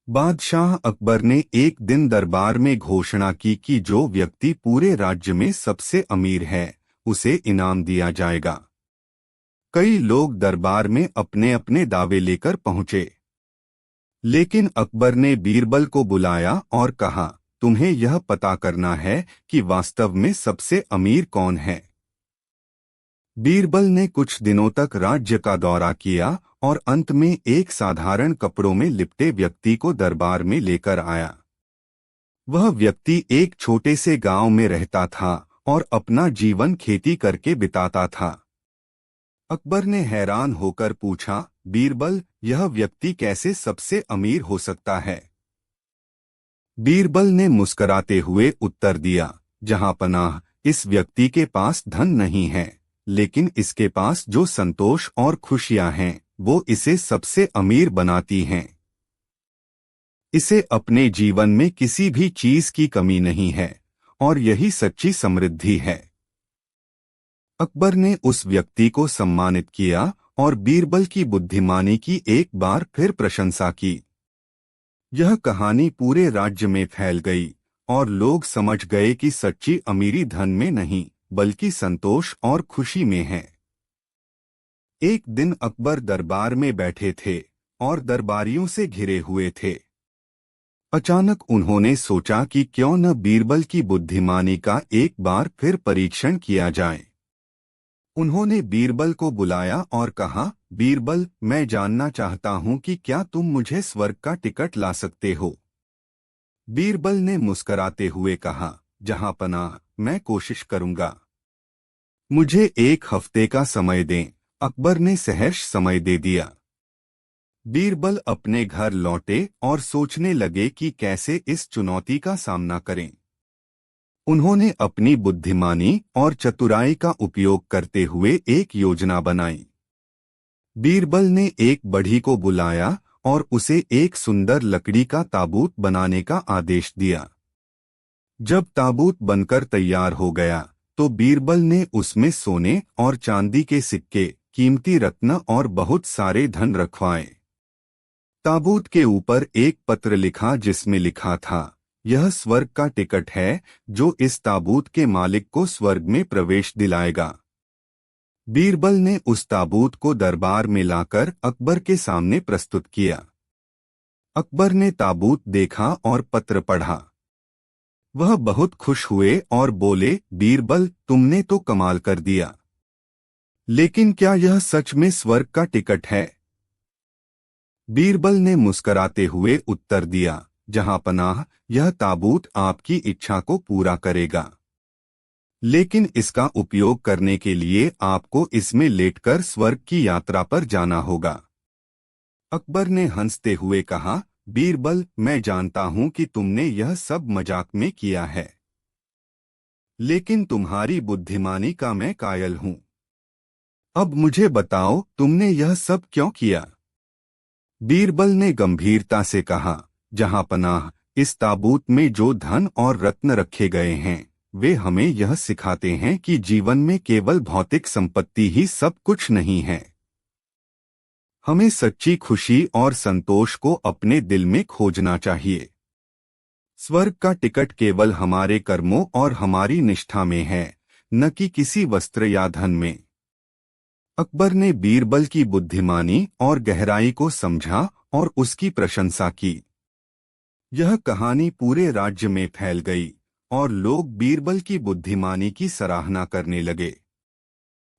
बादशाह अकबर ने एक दिन दरबार में घोषणा की कि जो व्यक्ति पूरे राज्य में सबसे अमीर है उसे इनाम दिया जाएगा। कई लोग दरबार में अपने अपने दावे लेकर पहुंचे, लेकिन अकबर ने बीरबल को बुलाया और कहा, तुम्हें यह पता करना है कि वास्तव में सबसे अमीर कौन है। बीरबल ने कुछ दिनों तक राज्य का दौरा किया और अंत में एक साधारण कपड़ों में लिपटे व्यक्ति को दरबार में लेकर आया। वह व्यक्ति एक छोटे से गांव में रहता था और अपना जीवन खेती करके बिताता था। अकबर ने हैरान होकर पूछा, बीरबल, यह व्यक्ति कैसे सबसे अमीर हो सकता है? बीरबल ने मुस्कराते हुए उत्तर दिया, जहां पनाह, इस व्यक्ति के पास धन नहीं है, लेकिन इसके पास जो संतोष और खुशियां हैं वो इसे सबसे अमीर बनाती हैं। इसे अपने जीवन में किसी भी चीज की कमी नहीं है और यही सच्ची समृद्धि है। अकबर ने उस व्यक्ति को सम्मानित किया और बीरबल की बुद्धिमानी की एक बार फिर प्रशंसा की। यह कहानी पूरे राज्य में फैल गई और लोग समझ गए कि सच्ची अमीरी धन में नहीं बल्कि संतोष और खुशी में है। एक दिन अकबर दरबार में बैठे थे और दरबारियों से घिरे हुए थे। अचानक उन्होंने सोचा कि क्यों न बीरबल की बुद्धिमानी का एक बार फिर परीक्षण किया जाए। उन्होंने बीरबल को बुलाया और कहा, बीरबल, मैं जानना चाहता हूं कि क्या तुम मुझे स्वर्ग का टिकट ला सकते हो? बीरबल ने मुस्कराते हुए कहा, जहां पनाह, मैं कोशिश करूंगा। मुझे एक हफ्ते का समय दें। अकबर ने सहर्ष समय दे दिया। बीरबल अपने घर लौटे और सोचने लगे कि कैसे इस चुनौती का सामना करें। उन्होंने अपनी बुद्धिमानी और चतुराई का उपयोग करते हुए एक योजना बनाई। बीरबल ने एक बढ़ई को बुलाया और उसे एक सुंदर लकड़ी का ताबूत बनाने का आदेश दिया। जब ताबूत बनकर तैयार हो गया तो बीरबल ने उसमें सोने और चांदी के सिक्के, कीमती रत्न और बहुत सारे धन रखवाए। ताबूत के ऊपर एक पत्र लिखा जिसमें लिखा था, यह स्वर्ग का टिकट है जो इस ताबूत के मालिक को स्वर्ग में प्रवेश दिलाएगा। बीरबल ने उस ताबूत को दरबार में लाकर अकबर के सामने प्रस्तुत किया। अकबर ने ताबूत देखा और पत्र पढ़ा। वह बहुत खुश हुए और बोले, बीरबल, तुमने तो कमाल कर दिया, लेकिन क्या यह सच में स्वर्ग का टिकट है? बीरबल ने मुस्कराते हुए उत्तर दिया, जहां पनाह, यह ताबूत आपकी इच्छा को पूरा करेगा, लेकिन इसका उपयोग करने के लिए आपको इसमें लेटकर स्वर्ग की यात्रा पर जाना होगा। अकबर ने हंसते हुए कहा, बीरबल, मैं जानता हूं कि तुमने यह सब मजाक में किया है, लेकिन तुम्हारी बुद्धिमानी का मैं कायल हूं। अब मुझे बताओ, तुमने यह सब क्यों किया? बीरबल ने गंभीरता से कहा, जहां पनाह, इस ताबूत में जो धन और रत्न रखे गए हैं वे हमें यह सिखाते हैं कि जीवन में केवल भौतिक संपत्ति ही सब कुछ नहीं है। हमें सच्ची खुशी और संतोष को अपने दिल में खोजना चाहिए। स्वर्ग का टिकट केवल हमारे कर्मों और हमारी निष्ठा में है, न कि किसी वस्त्र या धन में। अकबर ने बीरबल की बुद्धिमानी और गहराई को समझा और उसकी प्रशंसा की। यह कहानी पूरे राज्य में फैल गई और लोग बीरबल की बुद्धिमानी की सराहना करने लगे।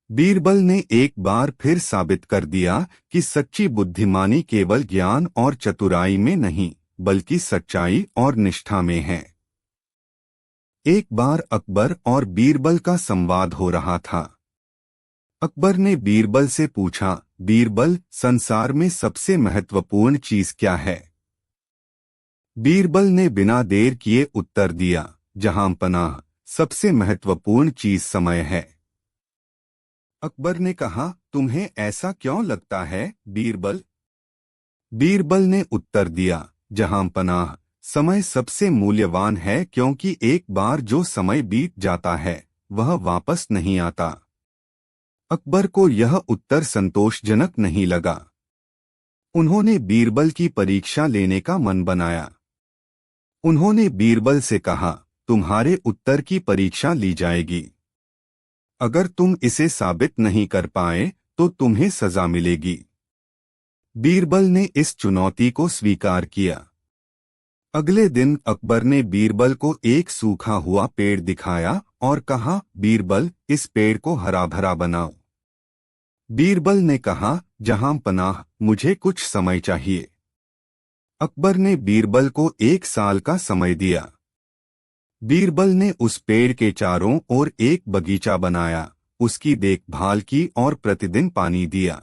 बीरबल ने एक बार फिर साबित कर दिया कि सच्ची बुद्धिमानी केवल ज्ञान और चतुराई में नहीं बल्कि सच्चाई और निष्ठा में है। एक बार अकबर और बीरबल का संवाद हो रहा था। अकबर ने बीरबल से पूछा, बीरबल, संसार में सबसे महत्वपूर्ण चीज क्या है? बीरबल ने बिना देर किए उत्तर दिया, जहां पनाह, सबसे महत्वपूर्ण चीज समय है। अकबर ने कहा, तुम्हें ऐसा क्यों लगता है, बीरबल? बीरबल ने उत्तर दिया, जहां पनाह, समय सबसे मूल्यवान है क्योंकि एक बार जो समय बीत जाता है वह वापस नहीं आता। अकबर को यह उत्तर संतोषजनक नहीं लगा। उन्होंने बीरबल की परीक्षा लेने का मन बनाया। उन्होंने बीरबल से कहा, तुम्हारे उत्तर की परीक्षा ली जाएगी। अगर तुम इसे साबित नहीं कर पाए तो तुम्हें सजा मिलेगी। बीरबल ने इस चुनौती को स्वीकार किया। अगले दिन अकबर ने बीरबल को एक सूखा हुआ पेड़ दिखाया और कहा, बीरबल, इस पेड़ को हरा भरा बनाओ। बीरबल ने कहा, जहां पनाह, मुझे कुछ समय चाहिए। अकबर ने बीरबल को 1 साल का समय दिया। बीरबल ने उस पेड़ के चारों ओर एक बगीचा बनाया, उसकी देखभाल की और प्रतिदिन पानी दिया।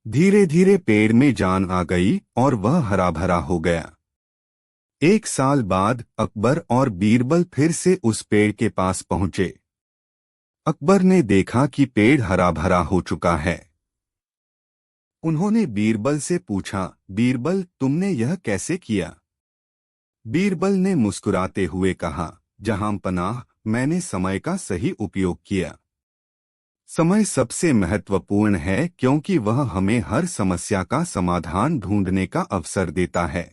धीरे धीरे पेड़ में जान आ गई और वह हरा भरा हो गया। 1 साल बाद अकबर और बीरबल फिर से उस पेड़ के पास पहुंचे। अकबर ने देखा कि पेड़ हरा भरा हो चुका है। उन्होंने बीरबल से पूछा, बीरबल, तुमने यह कैसे किया? बीरबल ने मुस्कुराते हुए कहा, जहां पनाह, मैंने समय का सही उपयोग किया। समय सबसे महत्वपूर्ण है क्योंकि वह हमें हर समस्या का समाधान ढूंढने का अवसर देता है।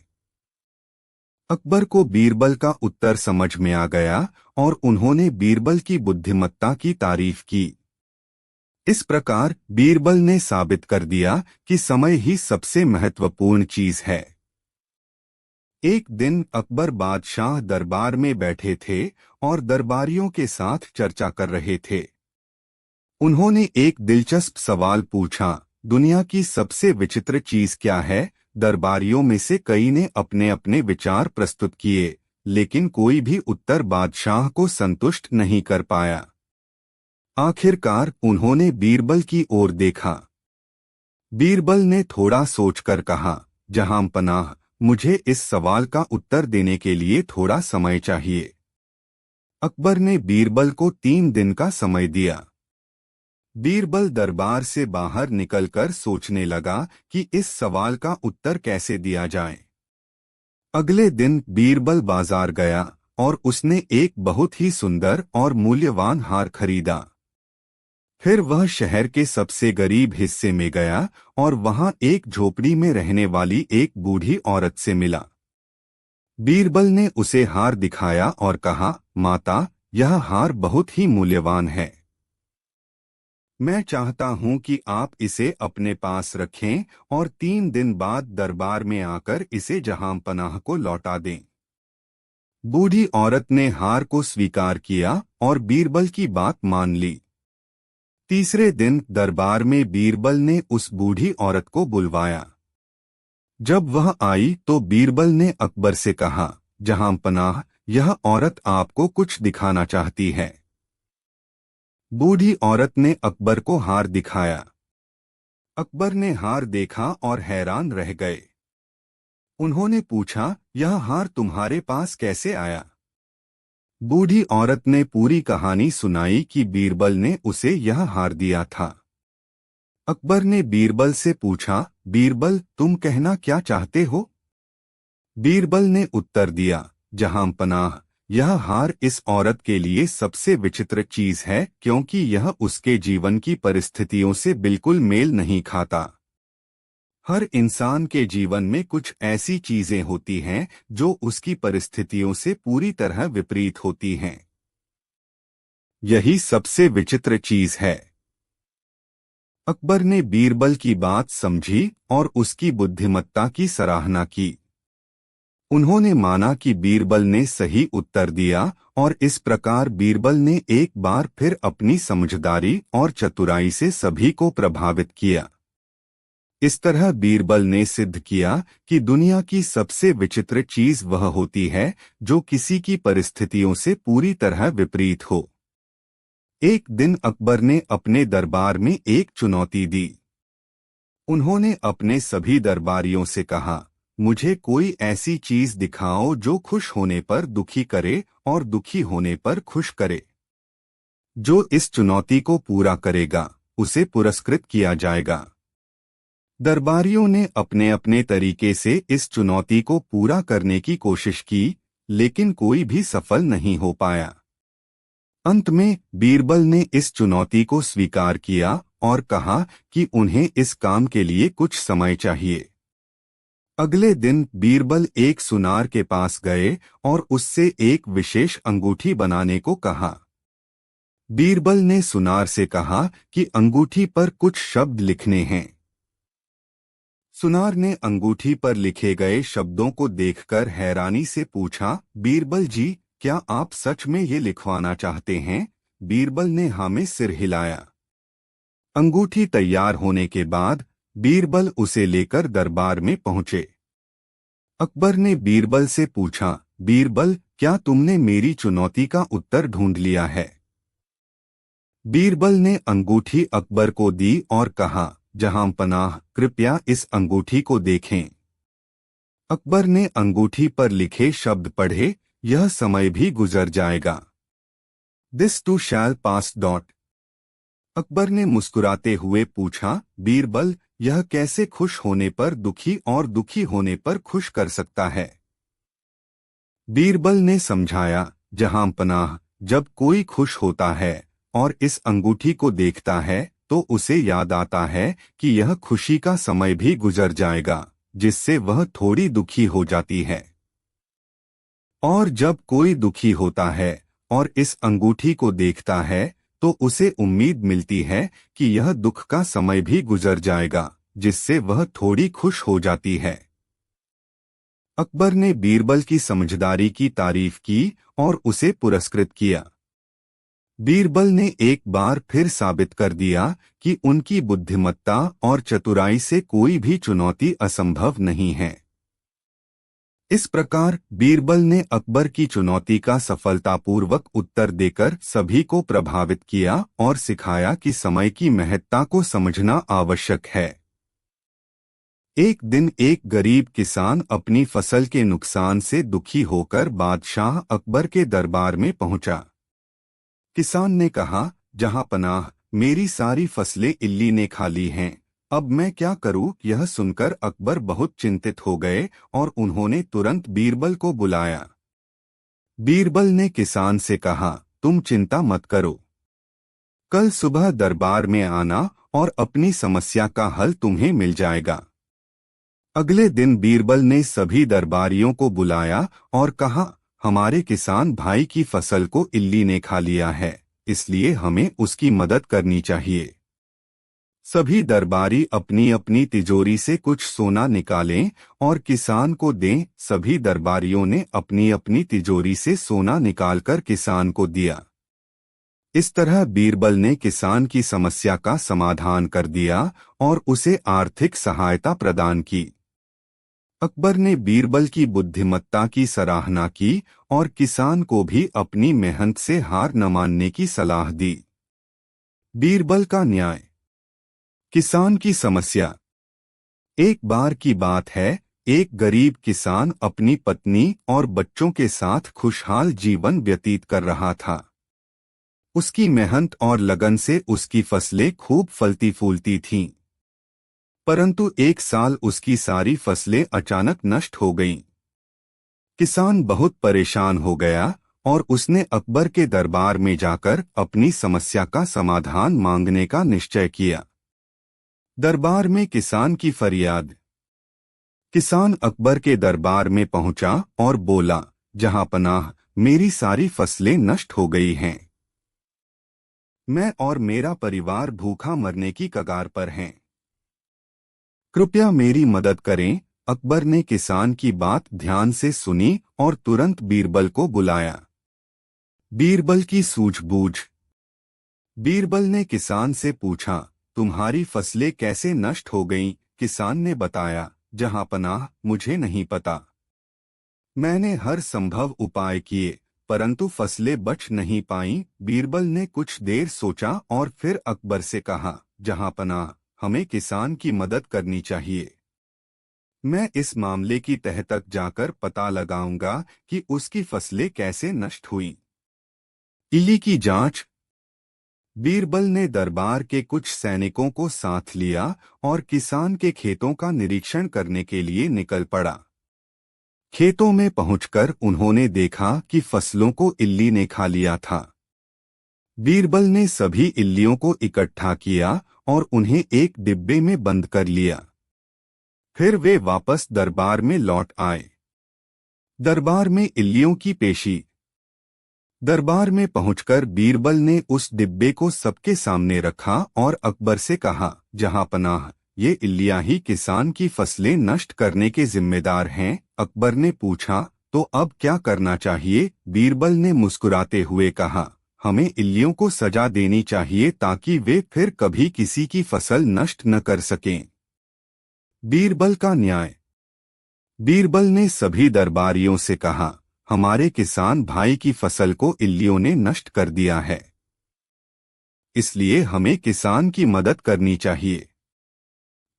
अकबर को बीरबल का उत्तर समझ में आ गया और उन्होंने बीरबल की बुद्धिमत्ता की तारीफ की। इस प्रकार बीरबल ने साबित कर दिया कि समय ही सबसे महत्वपूर्ण चीज है। एक दिन अकबर बादशाह दरबार में बैठे थे और दरबारियों के साथ चर्चा कर रहे थे। उन्होंने एक दिलचस्प सवाल पूछा, दुनिया की सबसे विचित्र चीज क्या है? दरबारियों में से कई ने अपने अपने विचार प्रस्तुत किए, लेकिन कोई भी उत्तर बादशाह को संतुष्ट नहीं कर पाया। आखिरकार उन्होंने बीरबल की ओर देखा। बीरबल ने थोड़ा सोचकर कहा, जहां पनाह, मुझे इस सवाल का उत्तर देने के लिए थोड़ा समय चाहिए। अकबर ने बीरबल को 3 दिन का समय दिया। बीरबल दरबार से बाहर निकलकर सोचने लगा कि इस सवाल का उत्तर कैसे दिया जाए। अगले दिन बीरबल बाजार गया और उसने एक बहुत ही सुंदर और मूल्यवान हार खरीदा। फिर वह शहर के सबसे गरीब हिस्से में गया और वहां एक झोपड़ी में रहने वाली एक बूढ़ी औरत से मिला। बीरबल ने उसे हार दिखाया और कहा, माता, यह हार बहुत ही मूल्यवान है। मैं चाहता हूं कि आप इसे अपने पास रखें और 3 दिन बाद दरबार में आकर इसे जहां पनाह को लौटा दें। बूढ़ी औरत ने हार को स्वीकार किया और बीरबल की बात मान ली। तीसरे दिन दरबार में बीरबल ने उस बूढ़ी औरत को बुलवाया। जब वह आई तो बीरबल ने अकबर से कहा, जहां पनाह, यह औरत आपको कुछ दिखाना चाहती है। बूढ़ी औरत ने अकबर को हार दिखाया। अकबर ने हार देखा और हैरान रह गए। उन्होंने पूछा, यह हार तुम्हारे पास कैसे आया? बूढ़ी औरत ने पूरी कहानी सुनाई कि बीरबल ने उसे यह हार दिया था। अकबर ने बीरबल से पूछा, बीरबल, तुम कहना क्या चाहते हो? बीरबल ने उत्तर दिया, जहां पनाह, यह हार इस औरत के लिए सबसे विचित्र चीज है क्योंकि यह उसके जीवन की परिस्थितियों से बिल्कुल मेल नहीं खाता। हर इंसान के जीवन में कुछ ऐसी चीजें होती हैं जो उसकी परिस्थितियों से पूरी तरह विपरीत होती हैं। यही सबसे विचित्र चीज है। अकबर ने बीरबल की बात समझी और उसकी बुद्धिमत्ता की सराहना की। उन्होंने माना कि बीरबल ने सही उत्तर दिया और इस प्रकार बीरबल ने एक बार फिर अपनी समझदारी और चतुराई से सभी को प्रभावित किया। इस तरह बीरबल ने सिद्ध किया कि दुनिया की सबसे विचित्र चीज वह होती है जो किसी की परिस्थितियों से पूरी तरह विपरीत हो। एक दिन अकबर ने अपने दरबार में एक चुनौती दी। उन्होंने अपने सभी दरबारियों से कहा, मुझे कोई ऐसी चीज दिखाओ जो खुश होने पर दुखी करे और दुखी होने पर खुश करे। जो इस चुनौती को पूरा करेगा उसे पुरस्कृत किया जाएगा। दरबारियों ने अपने अपने तरीके से इस चुनौती को पूरा करने की कोशिश की, लेकिन कोई भी सफल नहीं हो पाया। अंत में बीरबल ने इस चुनौती को स्वीकार किया और कहा कि उन्हें इस काम के लिए कुछ समय चाहिए। अगले दिन बीरबल एक सुनार के पास गए और उससे एक विशेष अंगूठी बनाने को कहा। बीरबल ने सुनार से कहा कि अंगूठी पर कुछ शब्द लिखने हैं। सुनार ने अंगूठी पर लिखे गए शब्दों को देखकर हैरानी से पूछा, बीरबल जी, क्या आप सच में ये लिखवाना चाहते हैं? बीरबल ने हाँ में सिर हिलाया। अंगूठी तैयार होने के बाद बीरबल उसे लेकर दरबार में पहुंचे। अकबर ने बीरबल से पूछा, बीरबल, क्या तुमने मेरी चुनौती का उत्तर ढूंढ लिया है? बीरबल ने अंगूठी अकबर को दी और कहा, जहां पनाह, कृपया इस अंगूठी को देखें। अकबर ने अंगूठी पर लिखे शब्द पढ़े, यह समय भी गुजर जाएगा। This to shell pass dot. Akbar ने मुस्कुराते हुए पूछा, बीरबल, यह कैसे खुश होने पर दुखी और दुखी होने पर खुश कर सकता है? बीरबल ने समझाया, जहां पनाह, जब कोई खुश होता है और इस अंगूठी को देखता है तो उसे याद आता है कि यह खुशी का समय भी गुजर जाएगा, जिससे वह थोड़ी दुखी हो जाती है। और जब कोई दुखी होता है और इस अंगूठी को देखता है तो उसे उम्मीद मिलती है कि यह दुख का समय भी गुजर जाएगा, जिससे वह थोड़ी खुश हो जाती है। अकबर ने बीरबल की समझदारी की तारीफ की और उसे पुरस्कृत किया। बीरबल ने एक बार फिर साबित कर दिया कि उनकी बुद्धिमत्ता और चतुराई से कोई भी चुनौती असंभव नहीं है। इस प्रकार बीरबल ने अकबर की चुनौती का सफलतापूर्वक उत्तर देकर सभी को प्रभावित किया और सिखाया कि समय की महत्ता को समझना आवश्यक है। एक दिन एक गरीब किसान अपनी फसल के नुकसान से दुखी होकर बादशाह अकबर के दरबार में पहुंचा। किसान ने कहा, जहां पनाह, मेरी सारी फसलें इल्ली ने खा ली हैं, अब मैं क्या करूं? यह सुनकर अकबर बहुत चिंतित हो गए और उन्होंने तुरंत बीरबल को बुलाया। बीरबल ने किसान से कहा, तुम चिंता मत करो, कल सुबह दरबार में आना और अपनी समस्या का हल तुम्हें मिल जाएगा। अगले दिन बीरबल ने सभी दरबारियों को बुलाया और कहा, हमारे किसान भाई की फसल को इल्ली ने खा लिया है, इसलिए हमें उसकी मदद करनी चाहिए। सभी दरबारी अपनी अपनी तिजोरी से कुछ सोना निकालें और किसान को दें। सभी दरबारियों ने अपनी अपनी तिजोरी से सोना निकालकर किसान को दिया। इस तरह बीरबल ने किसान की समस्या का समाधान कर दिया और उसे आर्थिक सहायता प्रदान की। अकबर ने बीरबल की बुद्धिमत्ता की सराहना की और किसान को भी अपनी मेहनत से हार न मानने की सलाह दी। बीरबल का न्याय। किसान की समस्या। एक बार की बात है, एक गरीब किसान अपनी पत्नी और बच्चों के साथ खुशहाल जीवन व्यतीत कर रहा था। उसकी मेहनत और लगन से उसकी फसलें खूब फलती फूलती थीं। परंतु एक साल उसकी सारी फसलें अचानक नष्ट हो गईं। किसान बहुत परेशान हो गया और उसने अकबर के दरबार में जाकर अपनी समस्या का समाधान मांगने का निश्चय किया। दरबार में किसान की फरियाद। किसान अकबर के दरबार में पहुंचा और बोला, जहां पनाह, मेरी सारी फसलें नष्ट हो गई हैं। मैं और मेरा परिवार भूखा मरने की कगार पर हैं। कृपया मेरी मदद करें। अकबर ने किसान की बात ध्यान से सुनी और तुरंत बीरबल को बुलाया। बीरबल की सूझबूझ। बीरबल ने किसान से पूछा, तुम्हारी फसलें कैसे नष्ट हो गईं? किसान ने बताया, जहां पनाह, मुझे नहीं पता। मैंने हर संभव उपाय किए, परंतु फसलें बच नहीं पाईं। बीरबल ने कुछ देर सोचा और फिर अकबर से कहा, जहां पनाह, हमें किसान की मदद करनी चाहिए। मैं इस मामले की तह तक जाकर पता लगाऊंगा कि उसकी फसलें कैसे नष्ट हुईं। इल्ली की जांच। बीरबल ने दरबार के कुछ सैनिकों को साथ लिया और किसान के खेतों का निरीक्षण करने के लिए निकल पड़ा। खेतों में पहुंचकर उन्होंने देखा कि फसलों को इल्ली ने खा लिया था। बीरबल ने सभी इल्लियों को इकट्ठा किया और उन्हें एक डिब्बे में बंद कर लिया। फिर वे वापस दरबार में लौट आए। दरबार में इल्लियों की पेशी। दरबार में पहुंचकर बीरबल ने उस डिब्बे को सबके सामने रखा और अकबर से कहा, जहां पनाह, ये इल्लियां ही किसान की फसलें नष्ट करने के जिम्मेदार हैं। अकबर ने पूछा, तो अब क्या करना चाहिए? बीरबल ने मुस्कुराते हुए कहा, हमें इल्लियों को सजा देनी चाहिए ताकि वे फिर कभी किसी की फसल नष्ट न कर सकें। बीरबल का न्याय। बीरबल ने सभी दरबारियों से कहा, हमारे किसान भाई की फसल को इल्लियों ने नष्ट कर दिया है, इसलिए हमें किसान की मदद करनी चाहिए।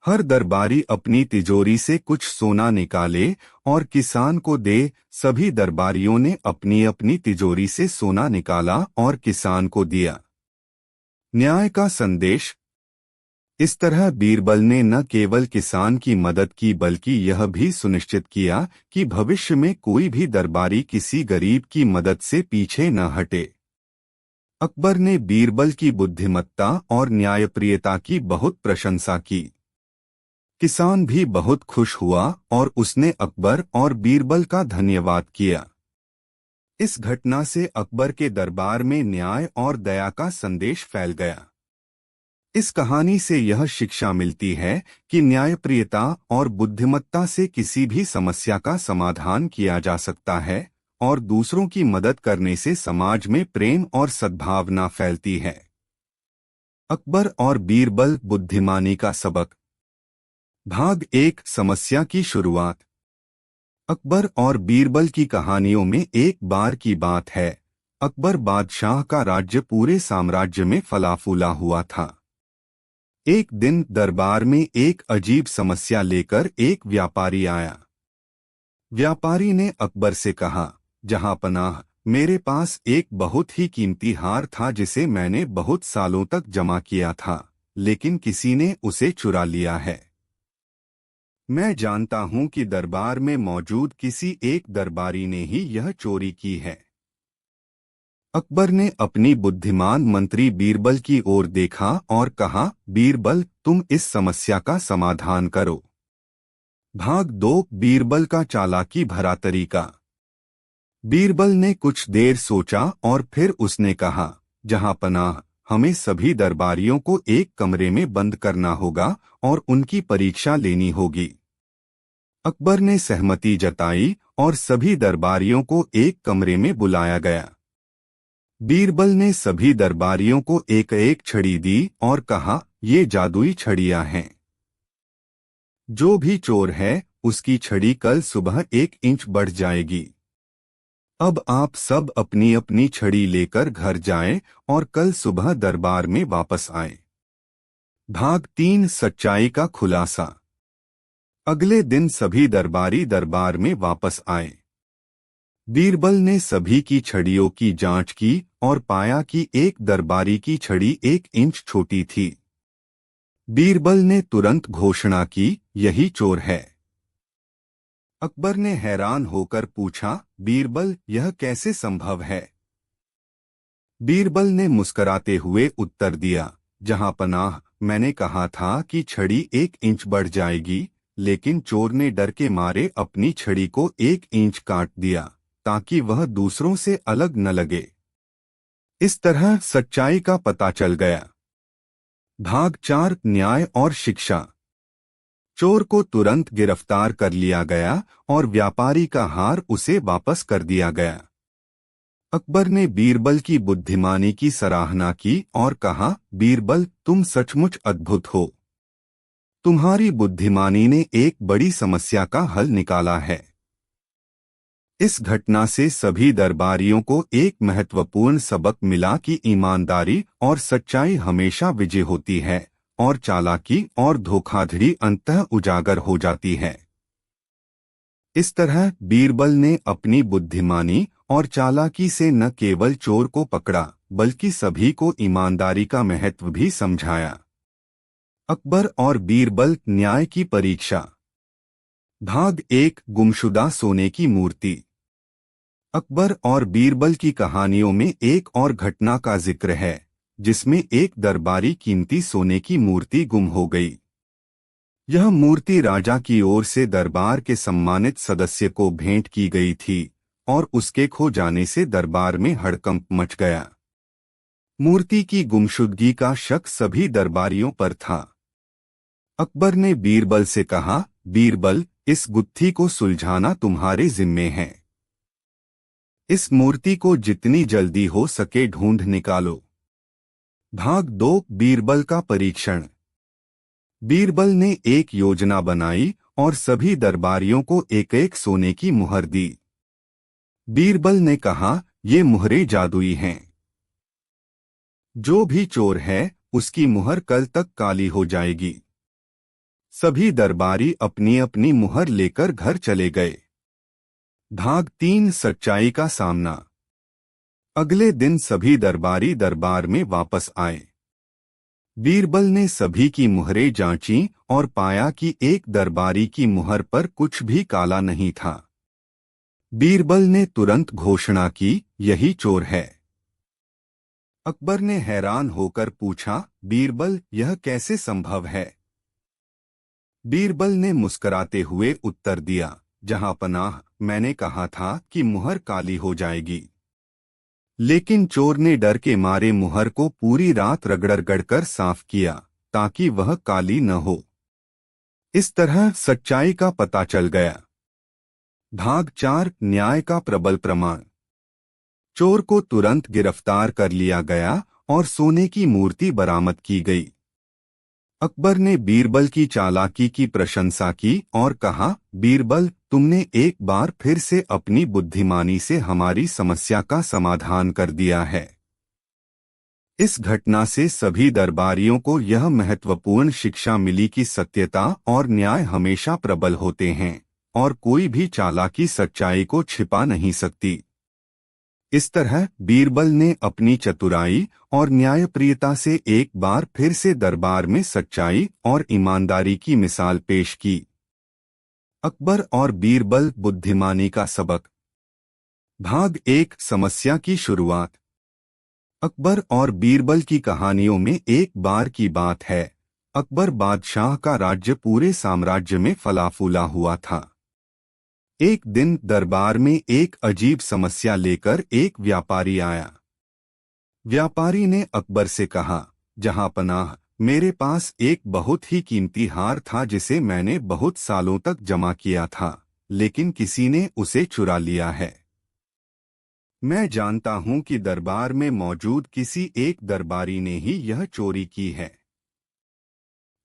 हर दरबारी अपनी तिजोरी से कुछ सोना निकाले और किसान को दे। सभी दरबारियों ने अपनी अपनी तिजोरी से सोना निकाला और किसान को दिया। न्याय का संदेश। इस तरह बीरबल ने न केवल किसान की मदद की बल्कि यह भी सुनिश्चित किया कि भविष्य में कोई भी दरबारी किसी गरीब की मदद से पीछे न हटे। अकबर ने बीरबल की बुद्धिमत्ता और न्यायप्रियता की बहुत प्रशंसा की। किसान भी बहुत खुश हुआ और उसने अकबर और बीरबल का धन्यवाद किया। इस घटना से अकबर के दरबार में न्याय और दया का संदेश फैल गया। इस कहानी से यह शिक्षा मिलती है कि न्यायप्रियता और बुद्धिमत्ता से किसी भी समस्या का समाधान किया जा सकता है और दूसरों की मदद करने से समाज में प्रेम और सद्भावना फैलती है। अकबर और बीरबल, बुद्धिमानी का सबक। भाग 1, समस्या की शुरुआत। अकबर और बीरबल की कहानियों में एक बार की बात है। अकबर बादशाह का राज्य पूरे साम्राज्य में फला फूला हुआ था। एक दिन दरबार में एक अजीब समस्या लेकर एक व्यापारी आया। व्यापारी ने अकबर से कहा, जहां पनाह, मेरे पास एक बहुत ही कीमती हार था जिसे मैंने बहुत सालों तक जमा किया था, लेकिन किसी ने उसे चुरा लिया है। मैं जानता हूं कि दरबार में मौजूद किसी एक दरबारी ने ही यह चोरी की है। अकबर ने अपनी बुद्धिमान मंत्री बीरबल की ओर देखा और कहा, बीरबल, तुम इस समस्या का समाधान करो। भाग 2, बीरबल का चालाकी भरा तरीका। बीरबल ने कुछ देर सोचा और फिर उसने कहा, जहां पनाह, हमें सभी दरबारियों को एक कमरे में बंद करना होगा और उनकी परीक्षा लेनी होगी। अकबर ने सहमति जताई और सभी दरबारियों को एक कमरे में बुलाया गया। बीरबल ने सभी दरबारियों को एक एक छड़ी दी और कहा, ये जादुई छड़ियां हैं। जो भी चोर है उसकी छड़ी कल सुबह 1 इंच बढ़ जाएगी। अब आप सब अपनी अपनी छड़ी लेकर घर जाएं और कल सुबह दरबार में वापस आएं। भाग 3, सच्चाई का खुलासा। अगले दिन सभी दरबारी दरबार में वापस आए। बीरबल ने सभी की छड़ियों की जांच की और पाया कि एक दरबारी की छड़ी 1 इंच छोटी थी। बीरबल ने तुरंत घोषणा की, यही चोर है। अकबर ने हैरान होकर पूछा, बीरबल, यह कैसे संभव है? बीरबल ने मुस्कराते हुए उत्तर दिया, जहां पनाह, मैंने कहा था कि छड़ी 1 इंच बढ़ जाएगी, लेकिन चोर ने डर के मारे अपनी छड़ी को 1 इंच काट दिया ताकि वह दूसरों से अलग न लगे। इस तरह सच्चाई का पता चल गया। भाग 4, न्याय और शिक्षा। चोर को तुरंत गिरफ्तार कर लिया गया और व्यापारी का हार उसे वापस कर दिया गया। अकबर ने बीरबल की बुद्धिमानी की सराहना की और कहा, बीरबल, तुम सचमुच अद्भुत हो। तुम्हारी बुद्धिमानी ने एक बड़ी समस्या का हल निकाला है। इस घटना से सभी दरबारियों को एक महत्वपूर्ण सबक मिला कि ईमानदारी और सच्चाई हमेशा विजय होती है और चालाकी और धोखाधड़ी अंततः उजागर हो जाती है। इस तरह बीरबल ने अपनी बुद्धिमानी और चालाकी से न केवल चोर को पकड़ा बल्कि सभी को ईमानदारी का महत्व भी समझाया। अकबर और बीरबल, न्याय की परीक्षा। भाग 1, गुमशुदा सोने की मूर्ति। अकबर और बीरबल की कहानियों में एक और घटना का जिक्र है। जिसमें एक दरबारी कीमती सोने की मूर्ति गुम हो गई। यह मूर्ति राजा की ओर से दरबार के सम्मानित सदस्य को भेंट की गई थी और उसके खो जाने से दरबार में हड़कंप मच गया। मूर्ति की गुमशुदगी का शक सभी दरबारियों पर था। अकबर ने बीरबल से कहा, बीरबल, इस गुत्थी को सुलझाना तुम्हारे जिम्मे है। इस मूर्ति को जितनी जल्दी हो सके ढूंढ निकालो। भाग 2 बीरबल का परीक्षण। बीरबल ने एक योजना बनाई और सभी दरबारियों को एक एक सोने की मुहर दी। बीरबल ने कहा, ये मुहरें जादुई हैं। जो भी चोर है उसकी मुहर कल तक काली हो जाएगी। सभी दरबारी अपनी अपनी मुहर लेकर घर चले गए। भाग 3 सच्चाई का सामना। अगले दिन सभी दरबारी दरबार में वापस आए। बीरबल ने सभी की मुहरें जांची और पाया कि एक दरबारी की मुहर पर कुछ भी काला नहीं था। बीरबल ने तुरंत घोषणा की, यही चोर है। अकबर ने हैरान होकर पूछा, बीरबल, यह कैसे संभव है? बीरबल ने मुस्कुराते हुए उत्तर दिया, जहां पनाह, मैंने कहा था कि मुहर काली हो जाएगी। लेकिन चोर ने डर के मारे मुहर को पूरी रात रगड़-रगड़ साफ किया ताकि वह काली न हो। इस तरह सच्चाई का पता चल गया। भाग 4 न्याय का प्रबल प्रमाण। चोर को तुरंत गिरफ्तार कर लिया गया और सोने की मूर्ति बरामद की गई। अकबर ने बीरबल की चालाकी की प्रशंसा की और कहा, बीरबल, तुमने एक बार फिर से अपनी बुद्धिमानी से हमारी समस्या का समाधान कर दिया है। इस घटना से सभी दरबारियों को यह महत्वपूर्ण शिक्षा मिली कि सत्यता और न्याय हमेशा प्रबल होते हैं और कोई भी चालाकी सच्चाई को छिपा नहीं सकती। इस तरह बीरबल ने अपनी चतुराई और न्यायप्रियता से एक बार फिर से दरबार में सच्चाई और ईमानदारी की मिसाल पेश की। अकबर और बीरबल बुद्धिमानी का सबक। भाग 1 समस्या की शुरुआत। अकबर और बीरबल की कहानियों में एक बार की बात है। अकबर बादशाह का राज्य पूरे साम्राज्य में फला फूला हुआ था। एक दिन दरबार में एक अजीब समस्या लेकर एक व्यापारी आया। व्यापारी ने अकबर से कहा, जहां पनाह, मेरे पास एक बहुत ही कीमती हार था जिसे मैंने बहुत सालों तक जमा किया था, लेकिन किसी ने उसे चुरा लिया है। मैं जानता हूं कि दरबार में मौजूद किसी एक दरबारी ने ही यह चोरी की है।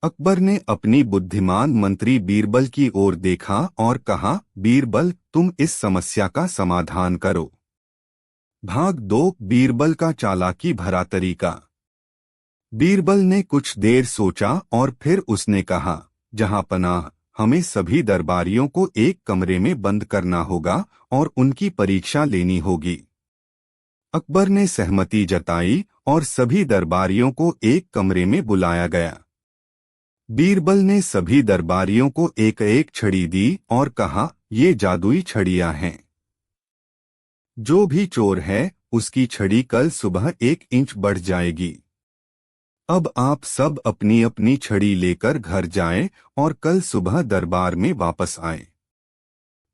अकबर ने अपनी बुद्धिमान मंत्री बीरबल की ओर देखा और कहा, बीरबल, तुम इस समस्या का समाधान करो। भाग 2 बीरबल का चालाकी भरा तरीका। बीरबल ने कुछ देर सोचा और फिर उसने कहा, जहां पनाह, हमें सभी दरबारियों को एक कमरे में बंद करना होगा और उनकी परीक्षा लेनी होगी। अकबर ने सहमति जताई और सभी दरबारियों को एक कमरे में बुलाया गया। बीरबल ने सभी दरबारियों को एक एक छड़ी दी और कहा, ये जादुई छड़ियां हैं। जो भी चोर है उसकी छड़ी कल सुबह 1 इंच बढ़ जाएगी। अब आप सब अपनी अपनी छड़ी लेकर घर जाएं और कल सुबह दरबार में वापस आएं।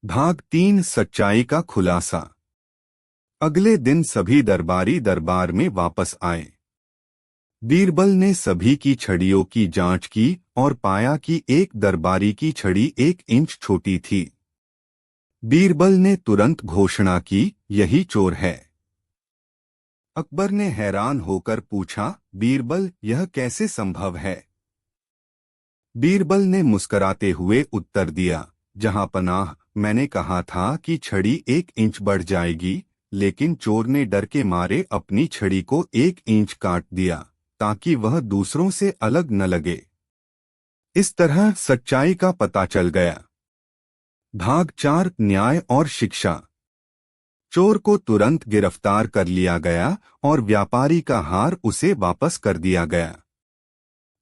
भाग 3 सच्चाई का खुलासा। अगले दिन सभी दरबारी दरबार में वापस आए। बीरबल ने सभी की छड़ियों की जांच की और पाया कि एक दरबारी की छड़ी 1 इंच छोटी थी। बीरबल ने तुरंत घोषणा की, यही चोर है। अकबर ने हैरान होकर पूछा, बीरबल, यह कैसे संभव है? बीरबल ने मुस्कुराते हुए उत्तर दिया, जहां पनाह, मैंने कहा था कि छड़ी 1 इंच बढ़ जाएगी, लेकिन चोर ने डर के मारे अपनी छड़ी को 1 इंच काट दिया ताकि वह दूसरों से अलग न लगे। इस तरह सच्चाई का पता चल गया। भाग 4 न्याय और शिक्षा। चोर को तुरंत गिरफ्तार कर लिया गया और व्यापारी का हार उसे वापस कर दिया गया।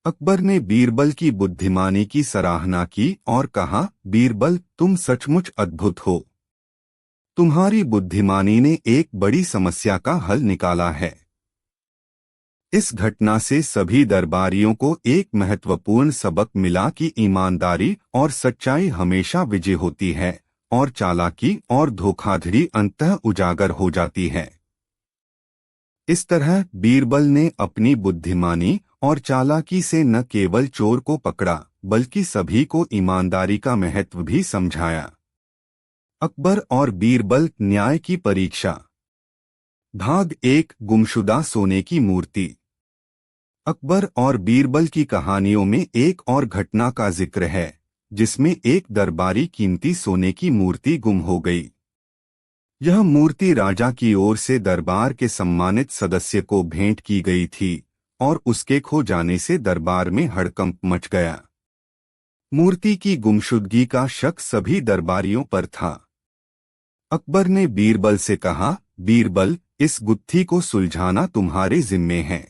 अकबर ने बीरबल की बुद्धिमानी की सराहना की और कहा, बीरबल, तुम सचमुच अद्भुत हो। तुम्हारी बुद्धिमानी ने एक बड़ी समस्या का हल निकाला है। इस घटना से सभी दरबारियों को एक महत्वपूर्ण सबक मिला कि ईमानदारी और सच्चाई हमेशा विजय होती है और चालाकी और धोखाधड़ी अंततः उजागर हो जाती है। इस तरह बीरबल ने अपनी बुद्धिमानी और चालाकी से न केवल चोर को पकड़ा बल्कि सभी को ईमानदारी का महत्व भी समझाया। अकबर और बीरबल न्याय की परीक्षा। भाग 1 गुमशुदा सोने की मूर्ति। अकबर और बीरबल की कहानियों में एक और घटना का जिक्र है जिसमें एक दरबारी कीमती सोने की मूर्ति गुम हो गई। यह मूर्ति राजा की ओर से दरबार के सम्मानित सदस्य को भेंट की गई थी और उसके खो जाने से दरबार में हड़कंप मच गया। मूर्ति की गुमशुदगी का शक सभी दरबारियों पर था। अकबर ने बीरबल से कहा, बीरबल, इस गुत्थी को सुलझाना तुम्हारे जिम्मे है।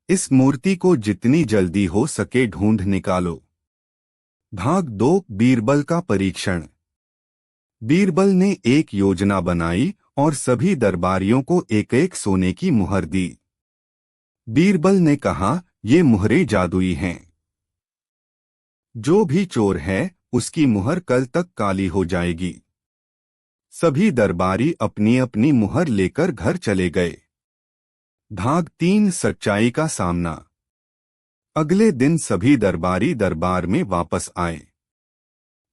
इस मूर्ति को जितनी जल्दी हो सके ढूंढ निकालो। भाग 2 बीरबल का परीक्षण। बीरबल ने एक योजना बनाई और सभी दरबारियों को एक एक सोने की मुहर दी। बीरबल ने कहा, ये मुहरें जादुई हैं। जो भी चोर है उसकी मुहर कल तक काली हो जाएगी। सभी दरबारी अपनी अपनी मुहर लेकर घर चले गए। भाग 3 सच्चाई का सामना। अगले दिन सभी दरबारी दरबार में वापस आए।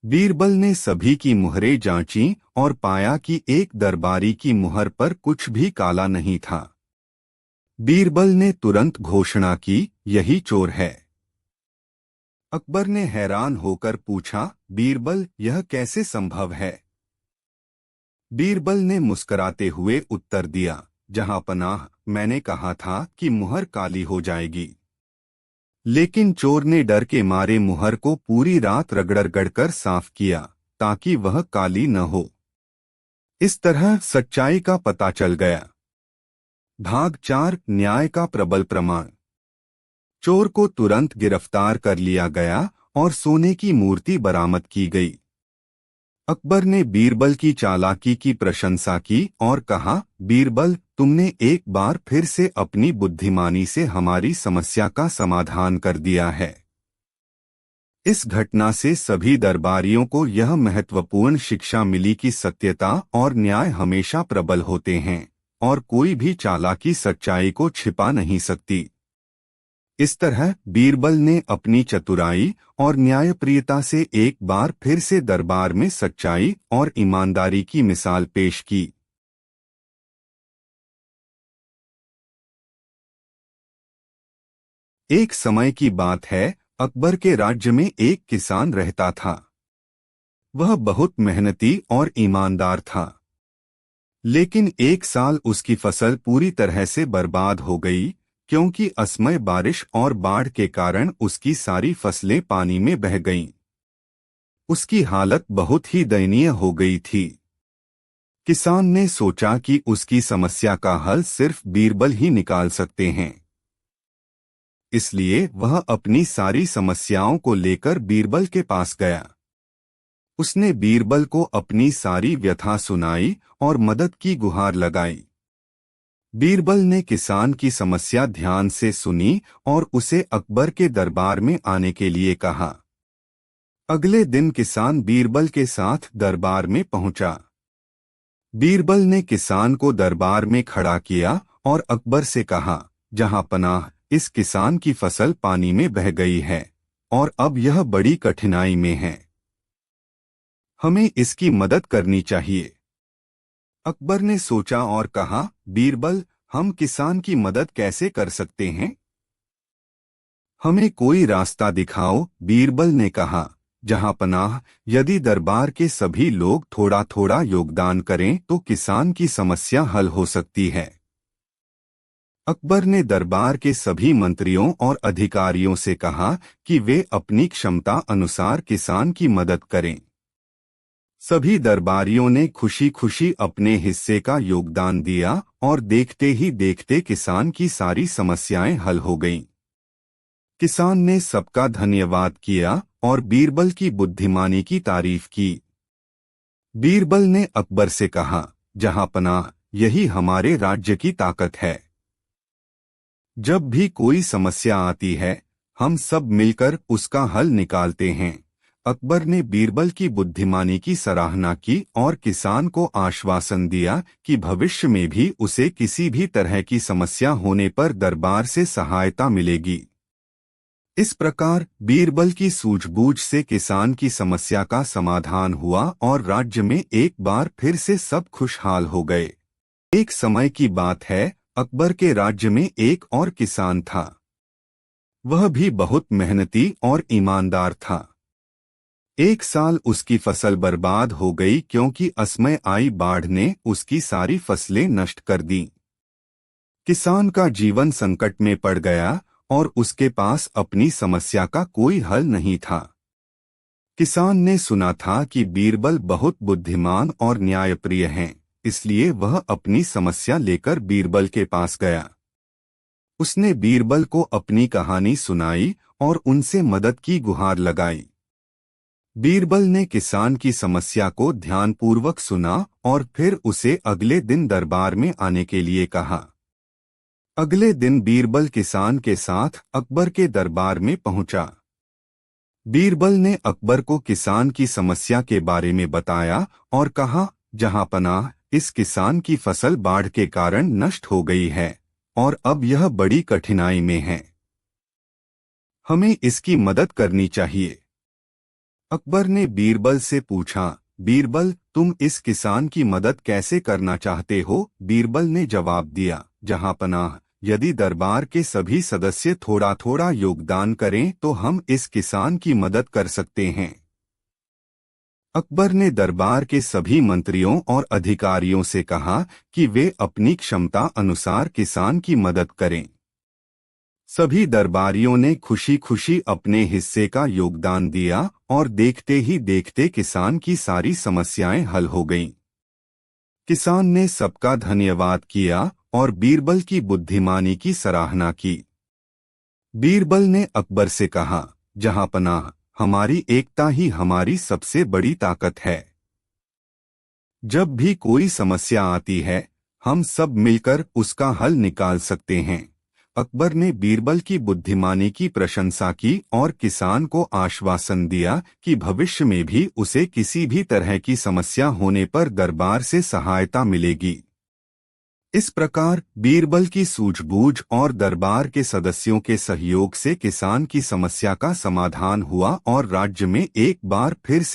बीरबल ने सभी की मुहरें जांची और पाया कि एक दरबारी की मुहर पर कुछ भी काला नहीं था। बीरबल ने तुरंत घोषणा की, यही चोर है। अकबर ने हैरान होकर पूछा, बीरबल, यह कैसे संभव है? बीरबल ने मुस्कुराते हुए उत्तर दिया, जहां पनाह, मैंने कहा था कि मुहर काली हो जाएगी। लेकिन चोर ने डर के मारे मुहर को पूरी रात रगड़ कर साफ किया ताकि वह काली न हो। इस तरह सच्चाई का पता चल गया। भाग 4 न्याय का प्रबल प्रमाण। चोर को तुरंत गिरफ्तार कर लिया गया और सोने की मूर्ति बरामद की गई। अकबर ने बीरबल की चालाकी की प्रशंसा की और कहा, बीरबल, तुमने एक बार फिर से अपनी बुद्धिमानी से हमारी समस्या का समाधान कर दिया है। इस घटना से सभी दरबारियों को यह महत्वपूर्ण शिक्षा मिली कि सत्यता और न्याय हमेशा प्रबल होते हैं और कोई भी चालाकी सच्चाई को छिपा नहीं सकती। इस तरह बीरबल ने अपनी चतुराई और न्यायप्रियता से एक बार फिर से दरबार में सच्चाई और ईमानदारी की मिसाल पेश की। एक समय की बात है, अकबर के राज्य में एक किसान रहता था। वह बहुत मेहनती और ईमानदार था। लेकिन एक साल उसकी फसल पूरी तरह से बर्बाद हो गई क्योंकि असमय बारिश और बाढ़ के कारण उसकी सारी फसलें पानी में बह गईं। उसकी हालत बहुत ही दयनीय हो गई थी। किसान ने सोचा कि उसकी समस्या का हल सिर्फ बीरबल ही निकाल सकते हैं। इसलिए वह अपनी सारी समस्याओं को लेकर बीरबल के पास गया। उसने बीरबल को अपनी सारी व्यथा सुनाई और मदद की गुहार लगाई। बीरबल ने किसान की समस्या ध्यान से सुनी और उसे अकबर के दरबार में आने के लिए कहा। अगले दिन किसान बीरबल के साथ दरबार में पहुंचा। बीरबल ने किसान को दरबार में खड़ा किया और अकबर से कहा, जहां पनाह, इस किसान की फसल पानी में बह गई है और अब यह बड़ी कठिनाई में है। हमें इसकी मदद करनी चाहिए। अकबर ने सोचा और कहा, बीरबल, हम किसान की मदद कैसे कर सकते हैं? हमें कोई रास्ता दिखाओ। बीरबल ने कहा, जहां पनाह, यदि दरबार के सभी लोग थोड़ा थोड़ा योगदान करें तो किसान की समस्या हल हो सकती है। अकबर ने दरबार के सभी मंत्रियों और अधिकारियों से कहा कि वे अपनी क्षमता अनुसार किसान की मदद करें। सभी दरबारियों ने खुशी खुशी अपने हिस्से का योगदान दिया और देखते ही देखते किसान की सारी समस्याएं हल हो गईं। किसान ने सबका धन्यवाद किया और बीरबल की बुद्धिमानी की तारीफ की। बीरबल ने अकबर से कहा, जहां पनाह, यही हमारे राज्य की ताकत है। जब भी कोई समस्या आती है, हम सब मिलकर उसका हल निकालते हैं। अकबर ने बीरबल की बुद्धिमानी की सराहना की और किसान को आश्वासन दिया कि भविष्य में भी उसे किसी भी तरह की समस्या होने पर दरबार से सहायता मिलेगी। इस प्रकार बीरबल की सूझबूझ से किसान की समस्या का समाधान हुआ और राज्य में एक बार फिर से सब खुशहाल हो गए। एक समय की बात है, अकबर के राज्य में एक और किसान था। वह भी बहुत मेहनती और ईमानदार था। एक साल उसकी फसल बर्बाद हो गई क्योंकि असमय आई बाढ़ ने उसकी सारी फसलें नष्ट कर दी। किसान का जीवन संकट में पड़ गया और उसके पास अपनी समस्या का कोई हल नहीं था। किसान ने सुना था कि बीरबल बहुत बुद्धिमान और न्यायप्रिय हैं, इसलिए वह अपनी समस्या लेकर बीरबल के पास गया। उसने बीरबल को अपनी कहानी सुनाई और उनसे मदद की गुहार लगाई। बीरबल ने किसान की समस्या को ध्यानपूर्वक सुना और फिर उसे अगले दिन दरबार में आने के लिए कहा। अगले दिन बीरबल किसान के साथ अकबर के दरबार में पहुंचा। बीरबल ने अकबर को किसान की समस्या के बारे में बताया और कहा, जहांपनाह, इस किसान की फसल बाढ़ के कारण नष्ट हो गई है और अब यह बड़ी कठिनाई में है। हमें इसकी मदद करनी चाहिए। अकबर ने बीरबल से पूछा, बीरबल, तुम इस किसान की मदद कैसे करना चाहते हो? बीरबल ने जवाब दिया, जहांपनाह, यदि दरबार के सभी सदस्य थोड़ा थोड़ा योगदान करें तो हम इस किसान की मदद कर सकते हैं। अकबर ने दरबार के सभी मंत्रियों और अधिकारियों से कहा कि वे अपनी क्षमता अनुसार किसान की मदद करें। सभी दरबारियों ने खुशी खुशी अपने हिस्से का योगदान दिया और देखते ही देखते किसान की सारी समस्याएं हल हो गईं। किसान ने सबका धन्यवाद किया और बीरबल की बुद्धिमानी की सराहना की। बीरबल ने अकबर से कहा, जहांपनाह, हमारी एकता ही हमारी सबसे बड़ी ताकत है। जब भी कोई समस्या आती है, हम सब मिलकर उसका हल निकाल सकते हैं। अकबर ने बीरबल की बुद्धिमानी की प्रशंसा की और किसान को आश्वासन दिया कि भविष्य में भी उसे किसी भी तरह की समस्या होने पर दरबार से सहायता मिलेगी। इस प्रकार बीरबल की सूझबूझ और दरबार के सदस्यों के सहयोग से किसान की समस्या का समाधान हुआ और राज्य में एक बार फिर से